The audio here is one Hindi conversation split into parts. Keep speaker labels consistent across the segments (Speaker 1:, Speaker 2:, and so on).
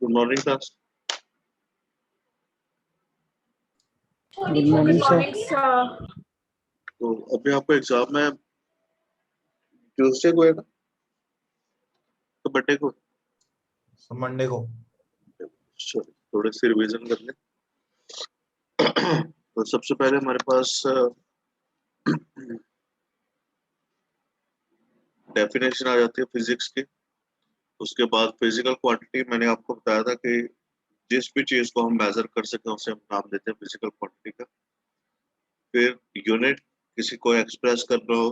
Speaker 1: Good morning class.
Speaker 2: Good morning sir.
Speaker 1: तो अभी आपको एग्जाम है ट्यूसडे को है ना, तो मंडे को,
Speaker 3: मंडे को
Speaker 1: थोड़े से रिवीजन कर लें। तो सबसे पहले हमारे पास डेफिनेशन आ जाती है फिजिक्स की। उसके बाद फिजिकल क्वांटिटी, मैंने आपको बताया था कि जिस भी चीज को हम मेजर कर सकें उसे हम नाम देते हैं फिजिकल क्वांटिटी का। फिर यूनिट, किसी को एक्सप्रेस करना हो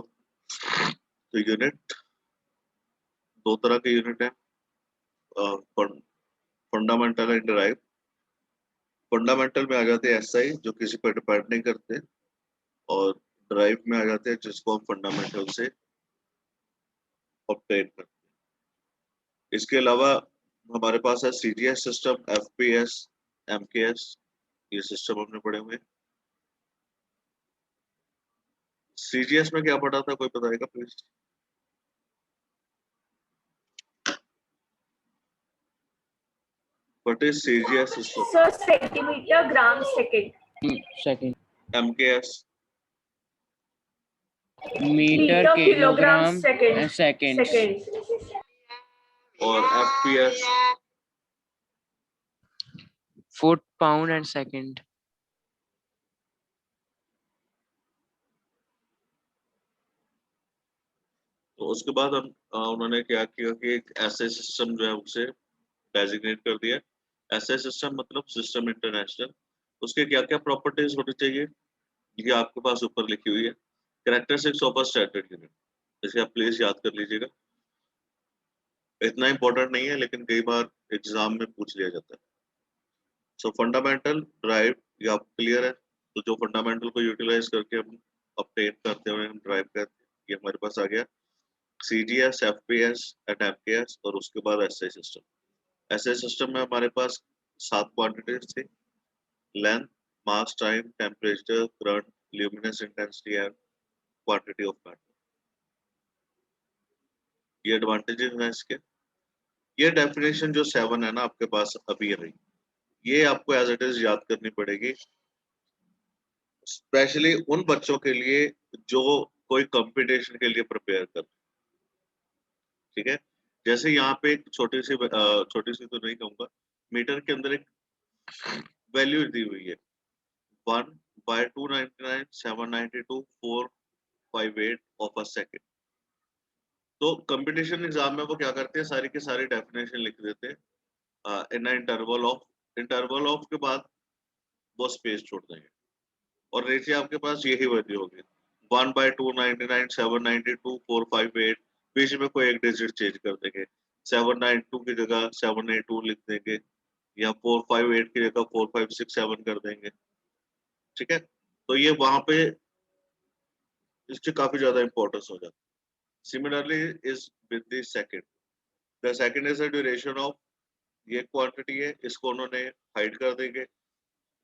Speaker 1: तो यूनिट, दो तरह के यूनिट है, फंडामेंटल एंड डिराइव। फंडामेंटल में आ जाते हैं एसआई जो किसी पर डिपेंड नहीं करते, और डिराइव में आ जाते हैं जिसको हम फंडामेंटल से ऑब्टेन करते हैं। इसके अलावा हमारे पास है सीजीएस सिस्टम, एफपीएस, एमकेएस, ये सिस्टम हमने पढ़े हुए। सीजीएस में क्या पढ़ा था, कोई बताएगा please? What is CGS system?
Speaker 2: Sir, centimeter, gram, second.
Speaker 4: Second.
Speaker 1: MKS?
Speaker 4: Meter, kilogram,
Speaker 2: second.
Speaker 4: and seconds.
Speaker 2: Seconds.
Speaker 1: और FPS?
Speaker 4: Foot, pound, and second.
Speaker 1: तो उसके बाद हम उन्होंने क्या किया कि एक ऐसे सिस्टम जो है उसे डेजिग्नेट कर दिया। ऐसे सिस्टम मतलब सिस्टम इंटरनेशनल। उसके क्या क्या प्रॉपर्टीज होनी चाहिए ये आपके पास ऊपर लिखी हुई है। Characteristics of a standard unit, इसे आप प्लीज याद कर लीजिएगा। इतना इंपॉर्टेंट नहीं है लेकिन कई बार एग्जाम में पूछ लिया जाता है। सो फंडामेंटल, ड्राइव, ये आप क्लियर है। तो जो फंडामेंटल को यूटिलाइज करके हम ऑब्टेन करते हैं हम ड्राइव करते हैं, ये हमारे पास आ गया। सीजीएस, एफपीएस एंड एमकेएस, और उसके बाद एसआई सिस्टम। एसआई सिस्टम में हमारे पास 7 क्वांटिटीज थी: length, mass, time, temperature, current, luminous intensity and quantity of matter. ये एडवांटेजेस हैं इसके। ये डेफिनेशन जो 7 है ना आपके पास अभी है, ये आपको एज इट इज याद करनी पड़ेगी, स्पेशली उन बच्चों के लिए जो कोई कंपटीशन के लिए प्रिपेयर कर। ठीक है, जैसे यहाँ पे एक छोटी सी तो नहीं कहूंगा, मीटर के अंदर एक वैल्यू दी हुई है 1/299 792 458 ऑफ अ सेकेंड। तो कंपटीशन एग्जाम में वो क्या करते हैं, सारी की सारी डेफिनेशन लिख देते हैं इन इंटरवल ऑफ के बाद वो स्पेस छोड़ देंगे, और नीचे आपके पास यही वैल्यू होगी 1/299 792 458। बीच में कोई एक डिजिट चेंज कर देंगे, 792 की जगह 782 लिख देंगे, या 458 की जगह 4567 कर देंगे। ठीक है, तो ये वहां पे इसकी काफी ज्यादा इंपॉर्टेंस हो जाती है। Similarly is with the second. The second is the duration of, ये क्वांटिटी है, इसको उन्होंने हाइड कर देंगे,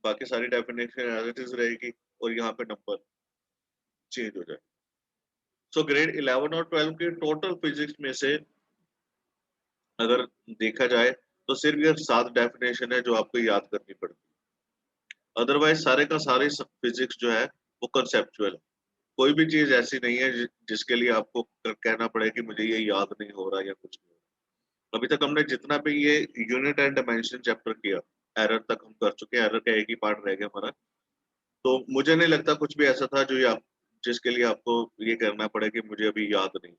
Speaker 1: बाकी सारी डेफिनेशन एज इट इज रहेगी, और यहाँ पे नंबर चेंज हो जाए। सो ग्रेड 11 और 12 के टोटल फिजिक्स में से अगर देखा जाए तो सिर्फ ये 7 डेफिनेशन है जो आपको याद करनी पड़ती है। अदरवाइज सारे का सारे फिजिक्स जो है वो कंसेप्चुअल है। कोई भी चीज ऐसी नहीं है जिसके लिए आपको कहना पड़े कि मुझे ये याद नहीं हो रहा या कुछ नहीं हो रहा। अभी तक हमने जितना भी ये यूनिट एंड डायमेंशन चैप्टर किया, एरर तक हम कर चुके हैं। एरर का एक ही पार्ट रह गया हमारा। तो मुझे नहीं लगता कुछ भी ऐसा था जो ये आप जिसके लिए आपको ये करना पड़े कि मुझे अभी याद नहीं।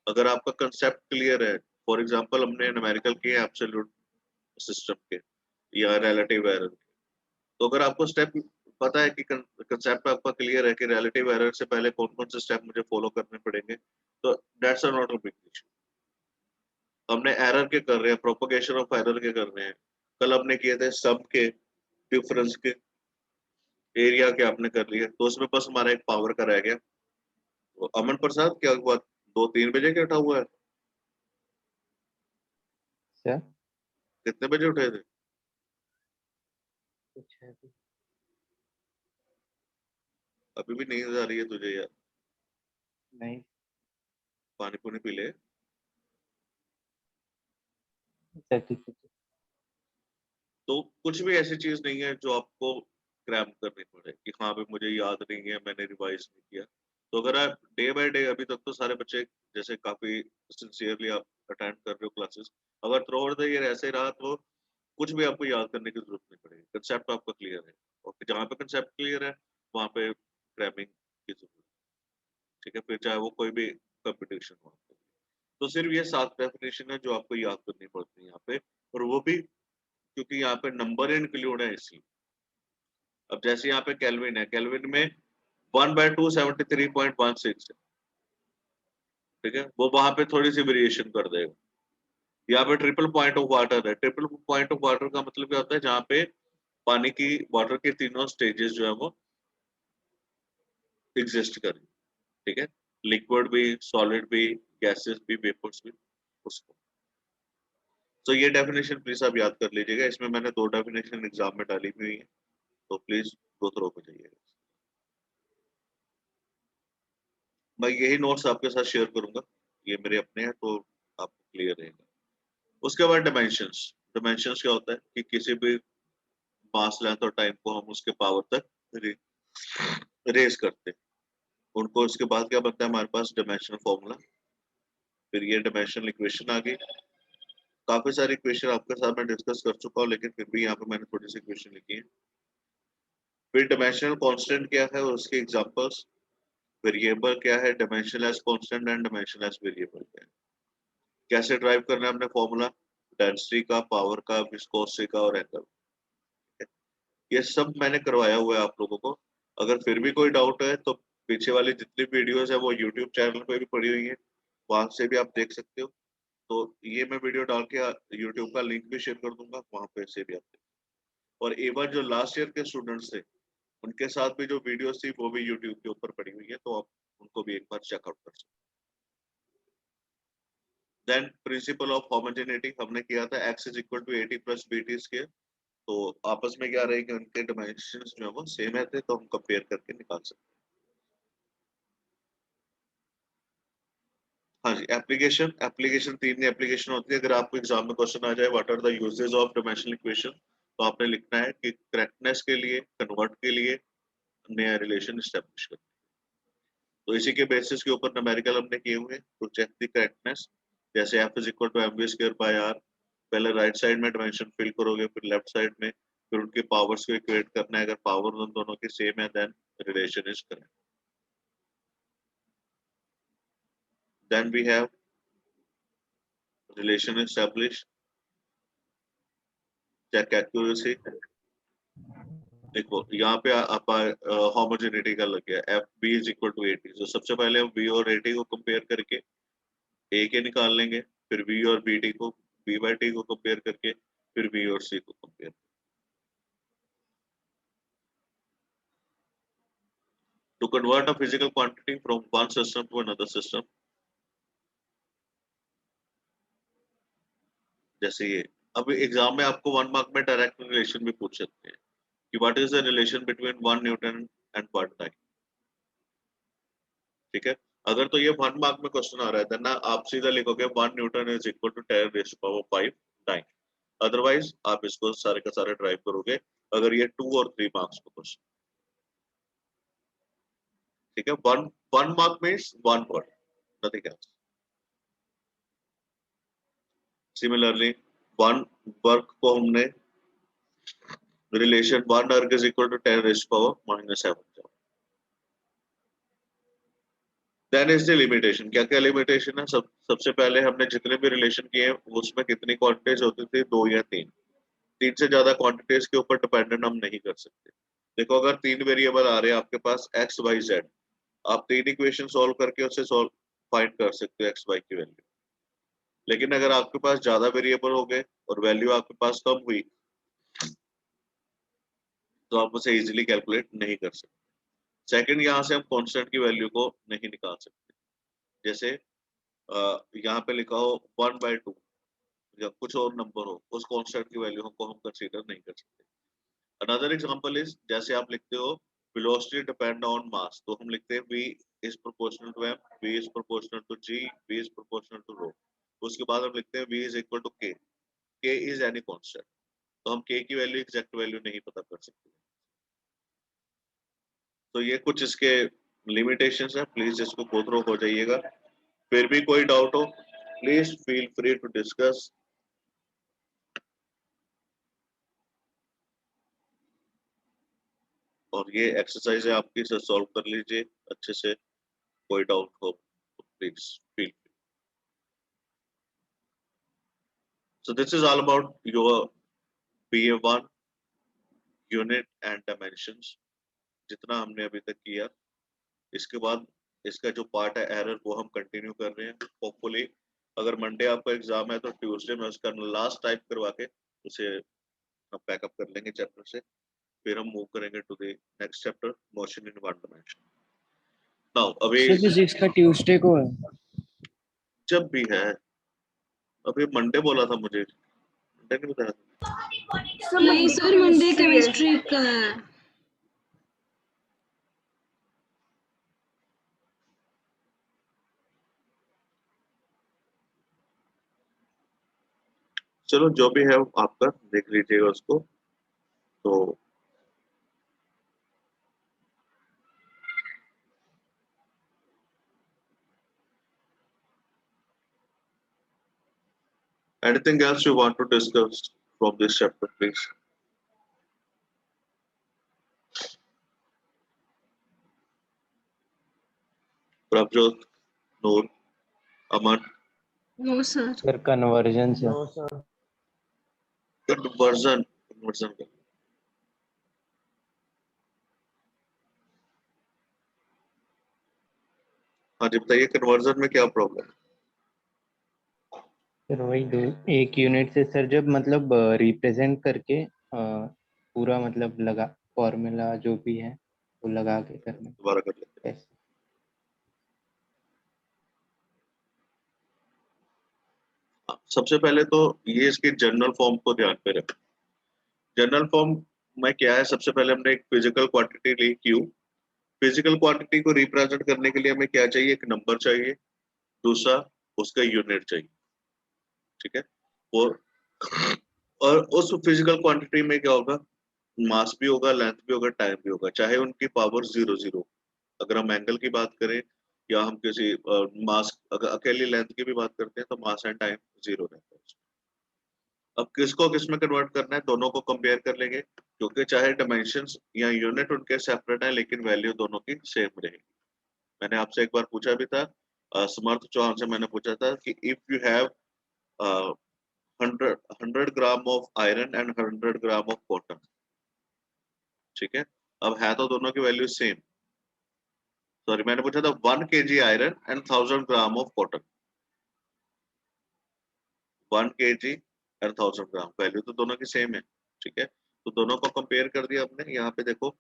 Speaker 1: अगर आपका कंसेप्ट क्लियर है, फॉर एग्जांपल हमने न्यूमेरिकल किए एब्सोल्यूट सिस्टम के या रिलेटिव एरर के, तो अगर आपको स्टेप पता है कि कंसेप्ट आपका क्लियर है कि रिलेटिव एरर से पहले कौन कौन से स्टेप मुझे फॉलो करने पड़ेंगे, तो that's not a big issue. हमने एरर के कर रहे हैं, प्रोपोगेशन ऑफ एरर के कर रहे हैं, कल हमने किए थे सम के, डिफरेंस के, एरिया के आपने कर लिया, तो उसमें बस हमारा एक पावर का रह गया। तो अमन प्रसाद क्या हुआ, 2-3 बजे के उठा हुआ है?
Speaker 5: क्या?
Speaker 1: कितने बजे उठे थे?
Speaker 5: कुछ है भी।
Speaker 1: अभी भी नींद आ रही है तुझे यार?
Speaker 5: नहीं,
Speaker 1: पानी पुनी पी ले।
Speaker 5: अच्छा ठीक है।
Speaker 1: तो कुछ भी ऐसी चीज नहीं है जो आपको क्रैम करनी पड़े कि हाँ भाई मुझे याद नहीं है, मैंने रिवाइज नहीं किया। तो अगर आप डे बाय डे, अभी तक तो सारे बच्चे जैसे काफी सिंसियरली आप अटेंड कर रहे हो क्लासेस, अगर थ्रू आउट द ईयर ऐसे ही रहा तो कुछ भी आपको याद करने की जरूरत नहीं पड़ेगी, कंसेप्ट आपका क्लियर है। और फिर जहाँ पे कंसेप्ट क्लियर है वहाँ पे क्रैमिंग की जरूरत है। ठीक है, फिर चाहे वो कोई भी कंपटीशन हो आपके लिए। तो सिर्फ ये 7 डेफिनेशन है जो आपको याद करनी पड़ती है यहाँ पे, और वो भी क्योंकि यहाँ पे नंबर इंक्लूड है इसलिए। अब जैसे यहाँ पे केल्विन है, केल्विन में 1/273.16 है, ठीक है, वो वहां पे थोड़ी सी वेरिएशन कर देगा। यहाँ पे ट्रिपल पॉइंट ऑफ वाटर है, ट्रिपल पॉइंट ऑफ वाटर का मतलब क्या होता है, जहाँ पे पानी की, वाटर के तीनों स्टेजेस जो है वो एग्जिस्ट करें, ठीक है, लिक्विड भी, सॉलिड भी, गैसेस भी, वेपर्स भी, उसको। तो ये डेफिनेशन प्लीज आप याद कर लीजिएगा, इसमें मैंने 2 डेफिनेशन एग्जाम में डाली हुई है, तो प्लीज गो थ्रू हो जाइएगा। मैं यही नोट्स आपके साथ शेयर करूंगा, ये मेरे अपने हैं, तो आपको क्लियर रहेगा। उसके बाद डायमेंशंस। डायमेंशंस क्या होता है कि किसी भी मास, लेंथ और टाइम को हम उसके पावर तक रेज करते हैं उनको। उसके बाद क्या बनता है हमारे पास, डायमेंशनल फॉर्मूला। फिर ये डायमेंशनल इक्वेशन आ गई। काफी सारी इक्वेशन आपके साथ मैं डिस्कस कर चुका हूँ, लेकिन फिर भी यहाँ पे मैंने थोड़ी सी इक्वेशन लिखी है। फिर डायमेंशनल कांस्टेंट क्या है और उसके एग्जांपल्स। वेरिएबल क्या है, dimensionless constant and dimensionless variable क्या है, कैसे ड्राइव करना है हमने फॉर्मूला, डेंसिटी का, पावर का, विस्कोसिटी का और एंगल। ये सब मैंने करवाया हुआ है आप लोगों को। अगर फिर भी कोई डाउट है तो पीछे वाली जितनी वीडियोस है वो यूट्यूब चैनल पे भी पड़ी हुई है, वहां से भी आप देख सकते हो। तो ये मैं वीडियो डाल के यूट्यूब का लिंक भी शेयर कर दूंगा, वहां पे से भी आप देख। और एक बार जो लास्ट ईयर के स्टूडेंट्स थे उनके साथ भी जो वीडियोस थी वो भी यूट्यूब के ऊपर पड़ी हुई है, तो आप उनको भी एक बार चेकआउट कर सकते। देन प्रिंसिपल ऑफ होमोजेनिटी हमने किया था, x is equal to 80 plus b t square. तो आपस में क्या रहेंगे, उनके डायमेंशंस जो है वो सेम है थे, तो हम कंपेयर करके निकाल सकते हैं। हाँ जी, एप्लीकेशन। एप्लीकेशन 3 एप्लीकेशन होती है। अगर आपको एग्जाम में क्वेश्चन आ जाए what are the uses of dimensional equation, तो आपने लिखना है कि करेक्टनेस के लिए, कन्वर्ट के लिए, नया रिलेशन एस्टेब्लिश करना। तो इसी के बेसिस के ऊपर न्यूमेरिकल हमने किए हुए हैं टू चेक द करेक्टनेस। जैसे f is equal to mv square by r। पहले राइट साइड में डायमेंशन फिल करोगे, फिर लेफ्ट साइड में, फिर उनके पावर्स को इक्वेट करना है। अगर पावर उन दोनों की सेम है then relation is correct. Then we have relation establish, check accuracy. देखो यहाँ पे आप होमोजेनिटी का लग गया, f b is equal to 80। तो सबसे पहले हम बी और 80 को कंपेयर करके ए के निकाल लेंगे, फिर बी और बी टी को, बी बाई टी को कंपेयर करके, फिर बी और सी को compare. To convert a physical quantity from one system to another system, जैसे ये। अब एग्जाम में आपको 1 मार्क में डायरेक्ट रिलेशन भी पूछ सकते हैं कि what is the relation between 1 Newton and 1 time, ठीक है। अगर तो ये 1 मार्क में क्वेश्चन आ रहा है ना, आप सीधा लिखोगे 1 newton is equal to 10 raise to power 5 time. Otherwise आप इसको सारे का सारे ड्राइव करोगे अगर ये 2 और 3 मार्क्स का क्वेश्चन, ठीक है। 1 mark means 1 word, nothing else. Similarly 1 work को हमने relation 1 erg is equal to 10 raise to power -7। Then is the limitation. क्या क्या लिमिटेशन है, सबसे पहले हमने जितने भी रिलेशन किए हैं उसमें कितनी क्वांटिटीज होती थी, 2 या 3। 3 से ज्यादा क्वांटिटीज के ऊपर डिपेंडेंट हम नहीं कर सकते। देखो अगर 3 वेरिएबल आ रहे हैं आपके पास एक्स वाई जेड, आप 3 इक्वेशन सॉल्व करके उससे सॉल्व फाइंड कर सकते हो एक्स वाई की वैल्यू। लेकिन अगर आपके पास ज्यादा वेरिएबल हो गए और वैल्यू आपके पास कम हुई तो आप उसे इजीली कैलकुलेट नहीं कर सकते। सेकंड, यहाँ से हम कांस्टेंट की वैल्यू को नहीं निकाल सकते। जैसे यहाँ पे लिखा हो 1/2 या कुछ और नंबर हो, उस कांस्टेंट की वैल्यू को हम कंसीडर नहीं कर सकते। अनदर एग्जांपल इज, जैसे आप लिखते हो वेलोसिटी डिपेंड ऑन मास, तो हम लिखते हैं v is proportional to m, v is proportional to g, v is proportional to rho। उसके बाद हम लिखते हैं v is equal to k, k is any constant. तो हम k की वैल्यू एग्जैक्ट वैल्यू नहीं पता कर सकते। तो ये कुछ इसके लिमिटेशंस है, प्लीज इसको गो थ्रू हो जाइएगा। फिर भी कोई डाउट हो please feel free to discuss. और ये एक्सरसाइज है आपकी, इसे सॉल्व कर लीजिए अच्छे से। कोई डाउट हो तो please feel. So this is all about your BA1 unit and dimensions जितना हमने अभी तक किया। इसके बाद इसका जो पार्ट है एरर वो हम कंटिन्यू कर रहे हैं। होपफुली अगर मंडे आपका एग्जाम है तो ट्यूसडे में उसका लास्ट टाइप करवा के उसे हम पैकअप कर लेंगे चैप्टर से। फिर हम मूव करेंगे to the next chapter, motion in one dimension. Now अभी
Speaker 4: सर फिजिक्स का ट्यूसडे को है।
Speaker 1: जब भी है, अभी मंडे बोला था मुझे, मंडे नहीं बताया था।
Speaker 2: So
Speaker 6: नहीं सर, मंडे
Speaker 2: chemistry है।
Speaker 6: केमिस्ट्री का है।
Speaker 1: चलो जो भी है आपका देख लीजिएगा उसको। तो anything else you want to discuss from this chapter, please? Prabjot, Noor, Aman,
Speaker 6: no sir.
Speaker 5: Sir conversion से
Speaker 1: conversion का। हाँ जी बताइए, कन्वर्जन में क्या प्रॉब्लम है?
Speaker 5: सर वही दो एक यूनिट से सर जब मतलब रिप्रेजेंट करके पूरा मतलब लगा फॉर्मूला जो भी है वो लगा के करना
Speaker 1: दोबारा कर लेते हैं।
Speaker 5: ऐसे।
Speaker 1: हाँ, सबसे पहले तो ये इसके जनरल फॉर्म को ध्यान पे रखें। जनरल फॉर्म में क्या है, सबसे पहले हमने एक फिजिकल क्वांटिटी ली क्यू। फिजिकल क्वांटिटी को रिप्रेजेंट करने के लिए हमें क्या चाहिए, एक नंबर चाहिए, दूसरा उसका यूनिट चाहिए। ठीक है। और उस फिजिकल क्वांटिटी में क्या होगा, मास भी होगा, लेंथ भी होगा, टाइम भी होगा, चाहे उनकी पावर 0 0। अगर हम एंगल की बात करें या हम किसी मास, अगर अकेली लेंथ की भी बात करते हैं तो मास एंड टाइम 0 रहता है। अब किसको किस में कन्वर्ट करना है, दोनों को कंपेयर कर लेंगे, क्योंकि चाहे डायमेंशंस या यूनिट उनके सेपरेट है लेकिन वैल्यू दोनों की सेम रहेगी। मैंने आपसे एक बार पूछा भी था, समर्थ चौहान से मैंने पूछा था कि if you have 100 gram of iron and 100 gram of cotton, ठीक है, अब है तो दोनों की वैल्यू सेम। सॉरी, मैंने पूछा था 1 kg iron and 1000 gram of cotton. 1 kg and 1000 gram, value तो दोनों की सेम है। ठीक है, तो दोनों को कंपेयर कर दिया हमने। यहाँ पे देखो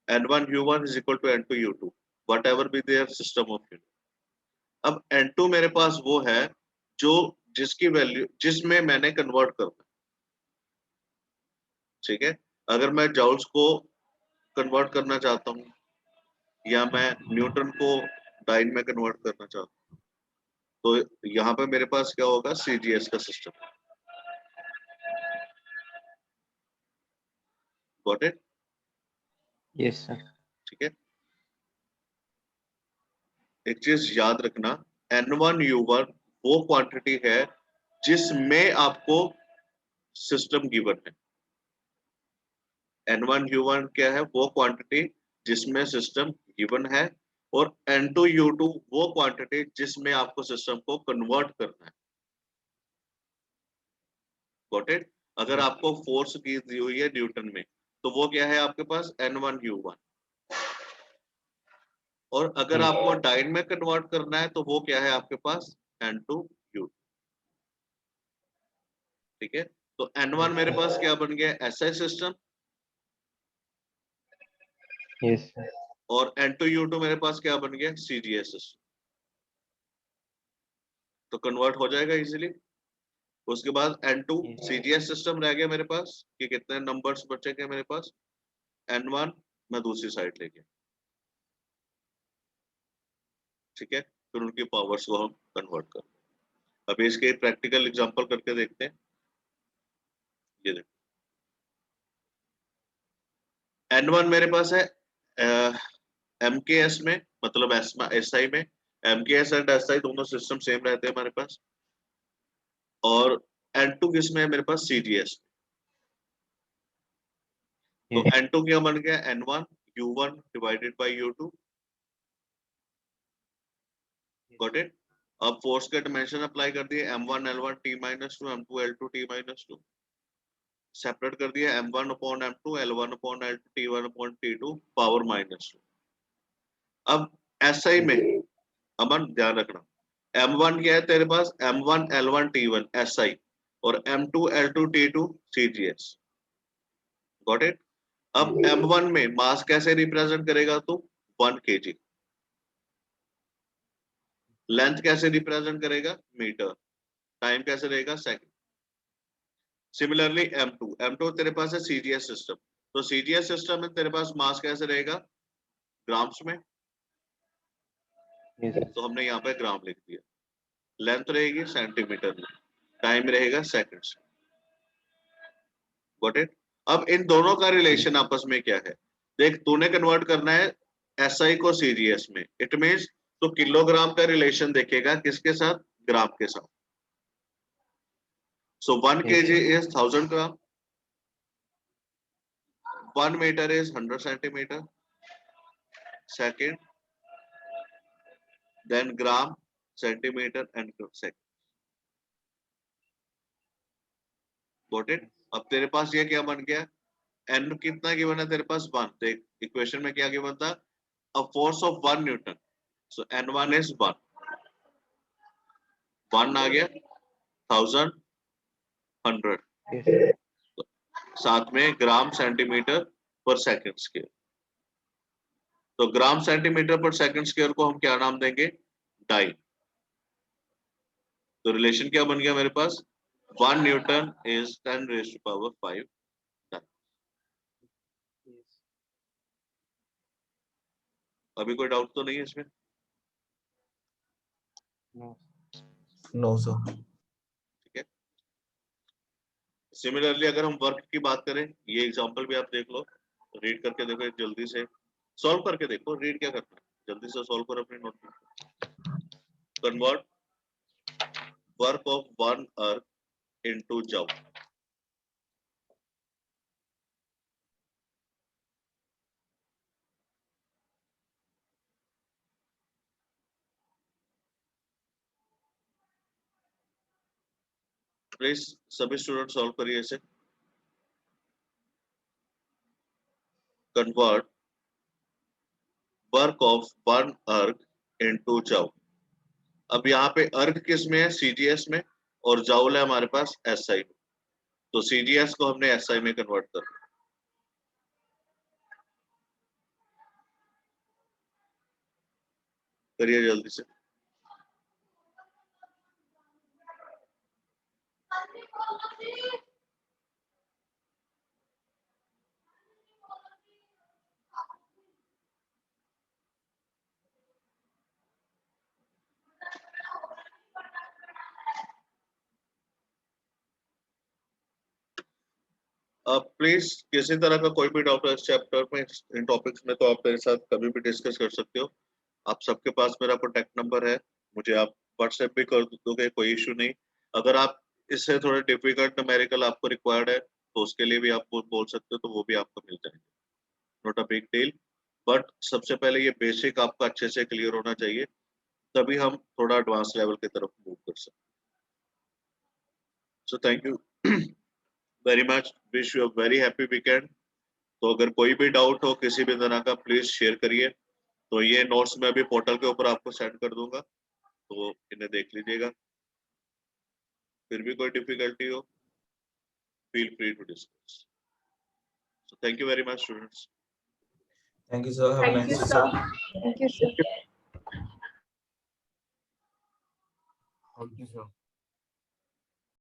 Speaker 1: N1U1 is equal to N2U2 whatever be their system of unit। अब N2 मेरे पास वो है जो जिसकी वैल्यू जिसमें मैंने कन्वर्ट करना। ठीक है, अगर मैं जॉल्स को कन्वर्ट करना चाहता हूँ या मैं न्यूटन को डाइन में कन्वर्ट करना चाहता हूँ, तो यहाँ पे मेरे पास क्या होगा, CGS का system. Got it?
Speaker 5: Yes sir.
Speaker 1: ठीक है, एक चीज याद रखना, N1U1 वो क्वांटिटी है जिसमें आपको सिस्टम गिवन है। N1U1 क्या है, वो क्वांटिटी जिसमें सिस्टम गिवन है, और N2U2 वो क्वांटिटी जिसमें आपको सिस्टम को कन्वर्ट करना है। Got it? अगर आपको फोर्स की दी हुई है न्यूटन में तो वो क्या है आपके पास, N1U1। और अगर आपको डाइन में कन्वर्ट करना है तो वो क्या है आपके पास, N2U2। ठीक है, तो N1 मेरे पास क्या बन गया, SI सिस्टम,
Speaker 5: यस सर।
Speaker 1: और N2U2 मेरे पास क्या बन गया, CGS सिस्टम। तो कन्वर्ट हो जाएगा इजीली। उसके बाद N2 CGS सिस्टम रह गया मेरे पास, कि कितने नंबर्स बचेंगे मेरे पास, N1 मैं दूसरी साइड ले गया। ठीक है, फिर उनकी पावर्स को हम कन्वर्ट कर। अभी इसके प्रैक्टिकल एग्जांपल करके देखते हैं। ये देखो, N1 मेरे पास है MKS में, मतलब SI में। MKS एंड SI दोनों सिस्टम सेम रहते हैं हमारे पास। और N2 किसमें है मेरे पास? CGS। तो
Speaker 5: Yes.
Speaker 1: N2 क्या बन गया? N1 U1 divided by U2। Got it? अब फोर्स के डायमेंशन अप्लाई कर दिए, M1 L1 T-2, M2 L2 T-2। Separate कर दिया, M1 upon M2 L1 upon L2 T1 upon T2 power -2। अब SI में अमन ध्यान रखना, M1 क्या है तेरे पास? M1 L1 T1 SI और M2 L2 T2 CGS। Got it? अब M1 में मास कैसे रिप्रेजेंट करेगा तू? 1 kg। लेंथ कैसे रिप्रेजेंट करेगा? मीटर। टाइम कैसे रहेगा? सेकंड। सिमिलरली M2 तेरे पास है CGS सिस्टम, तो CGS सिस्टम में तेरे पास मास कैसे रहेगा? ग्राम्स में।
Speaker 5: Yes.
Speaker 1: तो हमने यहाँ पे ग्राम लिख दिया। लेंथ रहेगी सेंटीमीटर में, टाइम रहेगा सेकंड्स। Got it? अब इन दोनों का रिलेशन आपस में क्या है? देख, तूने कन्वर्ट करना है SI को CGS में, इट मींस तो किलोग्राम का रिलेशन देखेगा किसके साथ? ग्राम के साथ। So 1 kg is 1000 gram, 1 metre is 100 centimeter, second, then gram, centimeter and second. Got it? अब तेरे पास ये क्या बन गया? N कितना गिवन है तेरे पास? 1। देख इक्वेशन में क्या गिवन था? A force of 1 Newton. So N1 is 1। 1 आ गया, 1000, 100,
Speaker 5: Yes.
Speaker 1: साथ में ग्राम सेंटीमीटर पर सेकंड स्क्वायर। तो ग्राम सेंटीमीटर पर सेकंड स्क्वायर को हम क्या नाम देंगे? डाई। तो रिलेशन क्या बन गया मेरे पास? 1 न्यूटन इज 10⁵ डाई। अभी कोई डाउट तो नहीं है इसमें?
Speaker 5: No.
Speaker 3: No sir.
Speaker 1: ठीक है। सिमिलरली अगर हम वर्क की बात करें, ये एग्जांपल भी आप देख लो, रीड करके देखो, एक जल्दी से सॉल्व करके देखो। रीड क्या करना है, जल्दी से सॉल्व करो अपनी नोटबुक। कन्वर्ट वर्क ऑफ 1 अर्क इनटू जूल। प्लीज सभी स्टूडेंट सॉल्व करिए इसे। कन्वर्ट वर्क ऑफ 1 अर्क इनटू जूल। अब यहाँ पे अर्क किस में है? CGS में, और जूल है हमारे पास SI में। तो CGS को हमने SI में कन्वर्ट कर दिया। करिए जल्दी से। प्लीज किसी तरह का कोई भी डाउट है इस चैप्टर में, इन टॉपिक्स में, तो आप मेरे साथ कभी भी डिस्कस कर सकते हो। आप सबके पास मेरा कॉन्टेक्ट नंबर है, मुझे आप व्हाट्सएप भी कर दोगे, कोई इशू नहीं। अगर आप इससे थोड़ा डिफिकल्ट न्यूमेरिकल आपको रिक्वायर्ड है तो उसके लिए भी आप बोल सकते हो, तो वो भी आपको मिल जाएंगे। Not a big deal, but सबसे पहले ये बेसिक आपका अच्छे से क्लियर होना चाहिए, तभी हम थोड़ा एडवांस लेवल की तरफ मूव कर सकते। सो thank you very much, wish you a very happy weekend. तो अगर कोई भी डाउट हो किसी भी तरह का, प्लीज शेयर करिए। तो ये नोट्स मैं अभी पोर्टल के ऊपर आपको सेंड कर दूंगा, तो इन्हें देख लीजिएगा। फिर भी कोई डिफिकल्टी हो, feel free to discuss. So thank you very much students.
Speaker 3: Thank you sir. Have a
Speaker 2: Thank you,
Speaker 3: nice
Speaker 2: sir.
Speaker 4: Thank you, sir.
Speaker 3: Day.